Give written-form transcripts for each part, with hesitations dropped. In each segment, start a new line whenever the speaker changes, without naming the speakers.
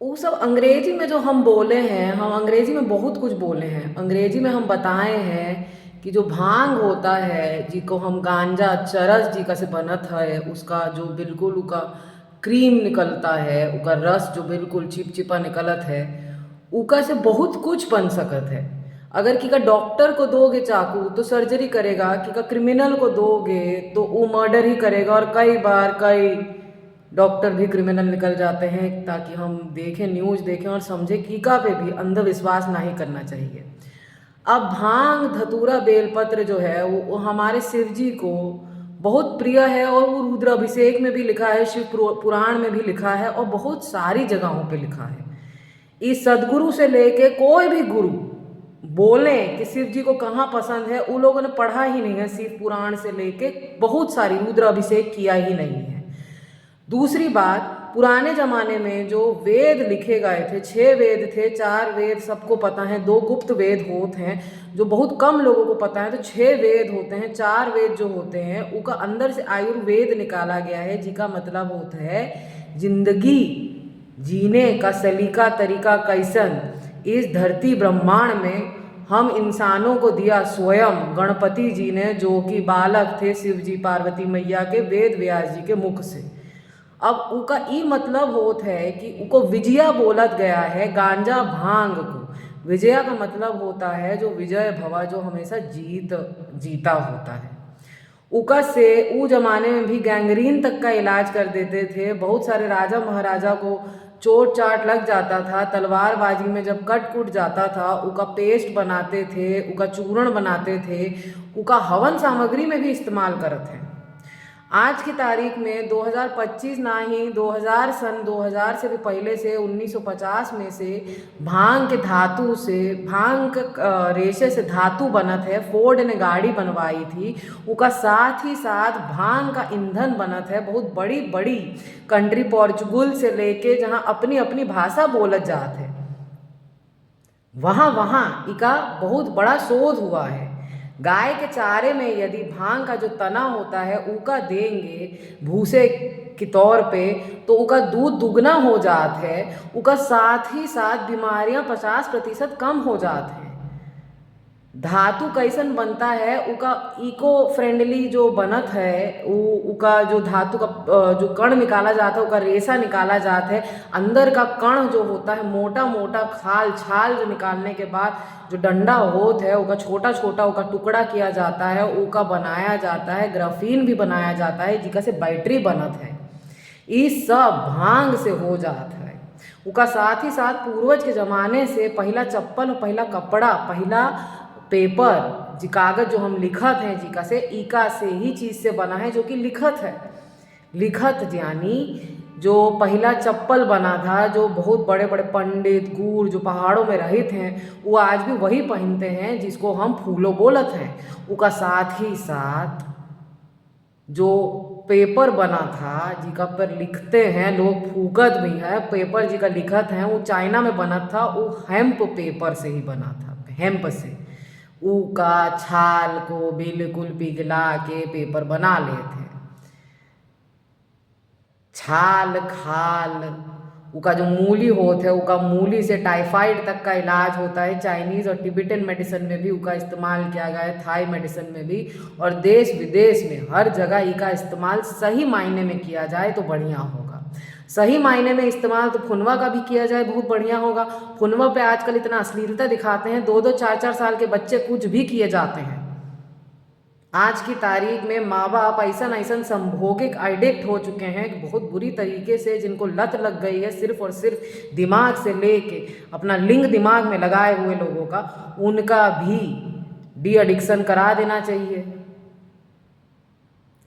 वो सब अंग्रेजी में जो हम बोले हैं, हम अंग्रेजी में बहुत कुछ बोले हैं। अंग्रेजी में हम बताए हैं कि जो भांग होता है, जिको हम गांजा चरस जी का से बनत है, उसका जो बिल्कुल उका क्रीम निकलता है, उका रस जो बिल्कुल चिपचिपा निकलत है, उका से बहुत कुछ बन सकत है। अगर किका डॉक्टर को दोगे चाकू तो सर्जरी करेगा, किका क्रिमिनल को दोगे तो वो मर्डर ही करेगा। और कई बार कई डॉक्टर भी क्रिमिनल निकल जाते हैं, ताकि हम देखें, न्यूज़ देखें और समझें कि का पे भी अंधविश्वास नहीं करना चाहिए। अब भांग धतूरा बेलपत्र जो है वो हमारे शिव जी को बहुत प्रिय है, और वो रुद्राभिषेक में भी लिखा है, शिव पुराण में भी लिखा है, और बहुत सारी जगहों पे लिखा है। इस सदगुरु से लेके कोई भी गुरु बोले कि शिव जी को कहाँ पसंद है, उन लोगों ने पढ़ा ही नहीं है। शिव पुराण से लेके बहुत सारी रुद्राभिषेक किया ही नहीं है। दूसरी बात, पुराने ज़माने में जो वेद लिखे गए थे, 6 वेद थे, 4 वेद सबको पता है, 2 गुप्त वेद होते हैं जो बहुत कम लोगों को पता है। तो 6 वेद होते हैं, 4 वेद जो होते हैं उनका अंदर से आयुर्वेद निकाला गया है, जिसका मतलब होता है जिंदगी जीने का सलीका तरीका कैसन इस धरती ब्रह्मांड में हम इंसानों को दिया स्वयं गणपति जी ने, जो कि बालक थे शिव जी पार्वती मैया के वेद व्यास जी के मुख से। अब उनका ई मतलब होता है कि उनको विजया बोलत गया है, गांजा भांग को। विजया का मतलब होता है जो विजय भवा, जो हमेशा जीता होता है। उका से ऊ जमाने में भी गैंग्रीन तक का इलाज कर देते थे। बहुत सारे राजा महाराजा को चोट चाट लग जाता था, तलवारबाजी में जब कट कुट जाता था, उका पेस्ट बनाते थे, उका चूर्ण बनाते थे, उका हवन सामग्री में भी इस्तेमाल करते हैं। आज की तारीख में 2025 ना ही 2000 सन 2000 से भी पहले से 1950 में से भांग के धातु से, भांग के रेशे से धातु बनत है। फोर्ड ने गाड़ी बनवाई थी, उसका साथ ही साथ भांग का ईंधन बनत है। बहुत बड़ी बड़ी कंट्री पोर्चुगल से लेके जहाँ अपनी अपनी भाषा बोलत जात है, वहाँ वहाँ इका बहुत बड़ा शोध हुआ है। गाय के चारे में यदि भांग का जो तना होता है उका देंगे भूसे के तौर पे, तो उका दूध दुगना हो जात है। उका साथ ही साथ बीमारियां 50% कम हो जात है। धातु कैसन बनता है, उका इको फ्रेंडली जो बनत है, उका जो धातु का जो कण निकाला जाता है, उका रेशा निकाला जाता है। अंदर का कण जो होता है, मोटा मोटा खाल छाल जो निकालने के बाद जो डंडा होता है, उका छोटा छोटा उका टुकड़ा किया जाता है, उका बनाया जाता है, ग्राफीन भी बनाया जाता है, जिका से बैटरी बनत है। इस सब भांग से हो जाता है। उका साथ ही साथ पूर्वज के ज़माने से पहला चप्पल, पहला कपड़ा, पहला पेपर, जी कागज जो हम लिखत हैं, जी का से ईका से ही चीज़ से बना है, जो कि लिखत है। लिखत यानी जो पहला चप्पल बना था, जो बहुत बड़े बड़े पंडित गुर जो पहाड़ों में रहित हैं, वो आज भी वही पहनते हैं, जिसको हम फूलो बोलत हैं। उसका साथ ही साथ जो पेपर बना था, जी का पर लिखते हैं लोग, फूकत भी है पेपर, जी का लिखत है, वो चाइना में बना था। वो हेम्प पेपर से ही बना था, हेम्प से। ऊ का छाल को बिल्कुल पिघला के पेपर बना लेते हैं। छाल खाल उका जो मूली होता है, उका मूली से टाइफाइड तक का इलाज होता है। चाइनीज़ और टिबेटन मेडिसिन में भी उका इस्तेमाल किया गया है, थाई मेडिसिन में भी, और देश विदेश में हर जगह इसका इस्तेमाल सही मायने में किया जाए तो बढ़िया होगा। सही मायने में इस्तेमाल तो फुनवा का भी किया जाए बहुत बढ़िया होगा। फुनवा पे आजकल इतना अश्लीलता दिखाते हैं, 2-2 4-4 साल के बच्चे कुछ भी किए जाते हैं। आज की तारीख में माँ बाप ऐसा ऐसा संभोगिक एडिक्ट हो चुके हैं कि बहुत बुरी तरीके से, जिनको लत लग गई है सिर्फ और सिर्फ दिमाग से लेके अपना लिंग दिमाग में लगाए हुए लोगों का, उनका भी डी एडिक्शन करा देना चाहिए।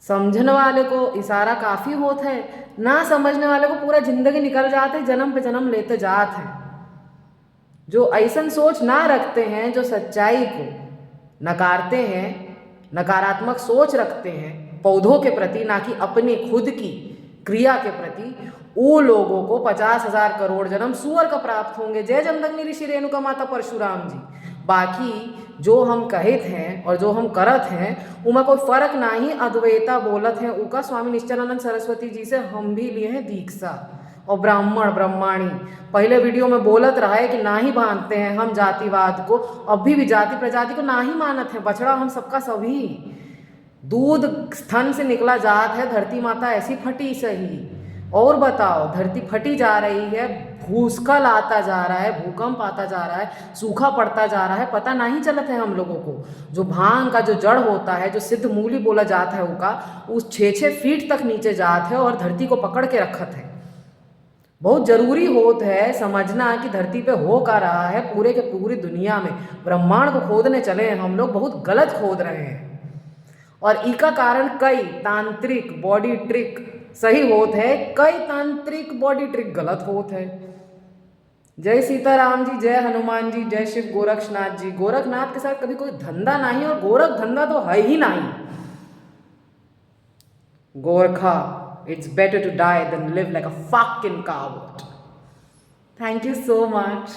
समझने वाले को इशारा काफ़ी होता है, ना समझने वाले को पूरा जिंदगी निकल जाते, जन्म पे जन्म लेते जाते हैं। जो ऐसा सोच ना रखते हैं, जो सच्चाई को नकारते हैं, नकारात्मक सोच रखते हैं पौधों के प्रति, ना कि अपनी खुद की क्रिया के प्रति, वो लोगों को 50,000 करोड़ जन्म सूअर का प्राप्त होंगे। जय जमदग्नि ऋषि रेणुका माता परशुराम जी। बाकी जो हम कहत हैं और जो हम करत हैं, उमा कोई फर्क ना ही अद्वैता बोलत हैं। उका स्वामी निश्चलानंद सरस्वती जी से हम भी लिए हैं दीक्षा। और ब्राह्मण ब्रह्माणी पहले वीडियो में बोलत रहा है कि ना ही मानते हैं हम जातिवाद को, अभी भी जाति प्रजाति को ना ही मानत है। बछड़ा हम सबका सभी, दूध स्तन से निकला जात है, धरती माता ऐसी फटी सही। और बताओ, धरती फटी जा रही है, भूस्खलन आता जा रहा है, भूकंप आता जा रहा है, सूखा पड़ता जा रहा है, पता नहीं चलत है हम लोगों को। जो भांग का जो जड़ होता है, जो सिद्ध मूली बोला जाता है उसका, उस 6-6 फीट तक नीचे जात है और धरती को पकड़ के रखत है। बहुत जरूरी होत है समझना कि धरती पे हो का रहा है। पूरे के पूरी दुनिया में ब्रह्मांड को खोदने चले हैं हम लोग, बहुत गलत खोद रहे हैं। और इसका कारण कई तांत्रिक बॉडी ट्रिक सही होत है, कई तांत्रिक बॉडी ट्रिक गलत होत है। जय सीताराम जी, जय हनुमान जी, जय शिव गोरक्षनाथ जी। गोरखनाथ के साथ कभी कोई धंधा नहीं, और गोरख धंधा तो है ही नहीं। Gorkha, it's better to die than live like a fucking coward. Thank you so much.